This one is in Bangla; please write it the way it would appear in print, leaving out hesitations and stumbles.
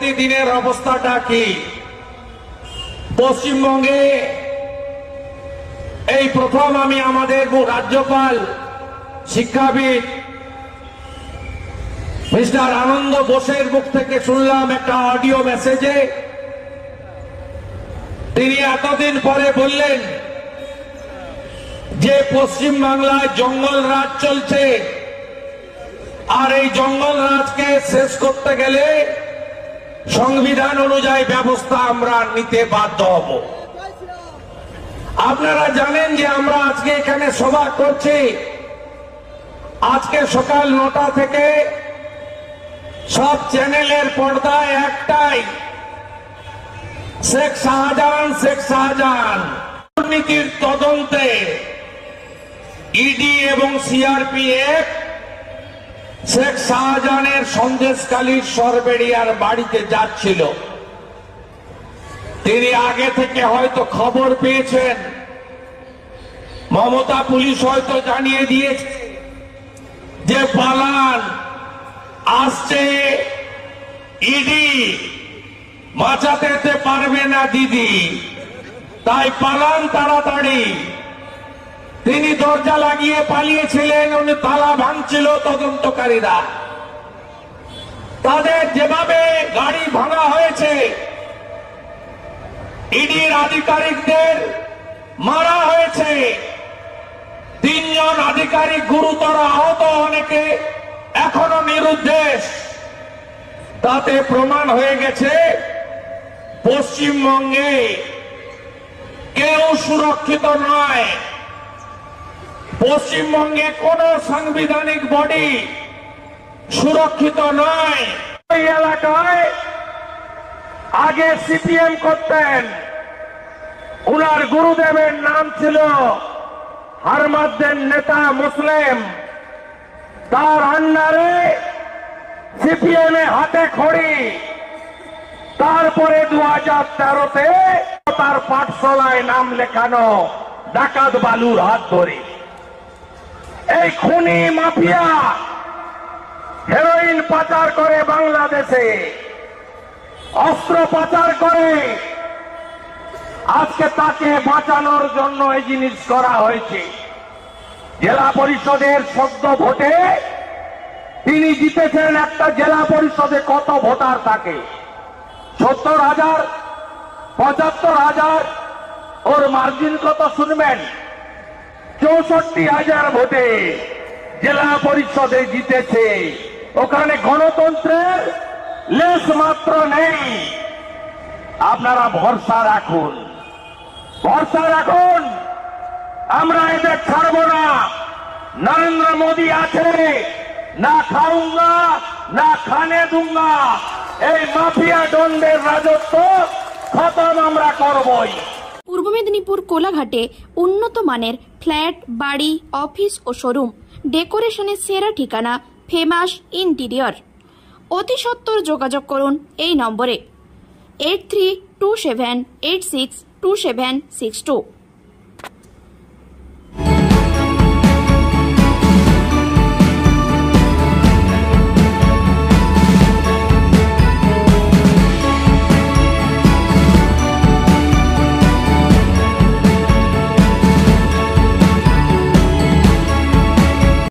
আগামী দিনের অবস্থাটা কি? পশ্চিমবঙ্গে এই প্রথম আমি আমাদের রাজ্যপাল শিক্ষাবিদ মিস্টার আনন্দ বোসের মুখ থেকে শুনলাম একটা অডিও মেসেজে, তিনি এতদিন পরে বললেন যে পশ্চিম বাংলায় জঙ্গল রাজ চলছে, আর এই জঙ্গল রাজকে শেষ করতে গেলে সংবিধান অনুযায়ী ব্যবস্থা আমরা নিতে বাধ্য হব। আপনারা জানেন যে আমরা আজকে এখানে সভা করছি, আজকে সকাল 9টা থেকে সব চ্যানেলের পর্দায় একটাই, শেখ শাহজাহান দুর্নীতির তদন্তে ইডি এবং সিআরপিএফ শেখ শাহজাহানের সন্দেশখালীর সরবেড়িয়ার বাড়িতে যাচ্ছিল। তিনি আগে থেকে হয়তো খবর পেয়েছেন, মমতা পুলিশ হয়তো জানিয়ে দিয়েছে যে পালান আসছে, ইডি বাঁচাতে পারবে না দিদি, তাই পালান তাড়াতাড়ি। তিনি দরজা লাগিয়ে পালিয়েছিলেন, উনি তালা ভাঙছিল তদন্তকারীরা। তাদের যেভাবে গাড়ি ভাঙা হয়েছে, ইডির আধিকারিকদের মারা হয়েছে, 3 জন আধিকারিক গুরুতর আহত, অনেকে এখনো নিরুদ্দেশ। তাতে প্রমাণ হয়ে গেছে পশ্চিমবঙ্গে কেউ সুরক্ষিত নয়। পশ্চিমবঙ্গে কোন সাংবিধানিক বডি সুরক্ষিত নয়। এই এলাকায় আগে সিপিএম করতেন, উনার গুরুদেবের নাম ছিল হারমাদ্দের নেতা মুসলিম, তার আন্ডারে সিপিএম এ হাতে খড়ি। তারপরে 2013-তে তার পাঠশালায় নাম লেখানো, ডাকাত বালুর হাত ধরে। এই খুনি মাফিয়া হেরোইন পাচার করে বাংলাদেশে, অস্ত্র পাচার করে। আজকে তাকে বাঁচানোর জন্য এই জিনিস করা হয়েছে। জেলা পরিষদের সদ্য ভোটে তিনি জিতেছেন। একটা জেলা পরিষদে কত ভোটার থাকে? 70,000, 75,000। ওর মার্জিন কত শুনবেন? 64,000 ভোটে জেলা পরিষদে জিতেছে। ওখানে গণতন্ত্রের লেশ মাত্র নেই। আপনারা ভরসা রাখুন, ভরসা রাখুন, আমরা এদের ছাড়ব না। নরেন্দ্র মোদী আছে, না খাউঙ্গা না খানে দুঙ্গা। এই মাফিয়া ডনদের রাজত্ব খতম আমরা করবই। পূর্ব মেদিনীপুর কোলাঘাটে উন্নত মানের ফ্ল্যাট, বাড়ি, অফিস ও শোরুম, ডেকোরেশনের সেরা ঠিকানা, ফেমাস ইন্টেরিয়র। অতি সত্বর যোগাযোগ করুন এই নম্বরে 8327862762।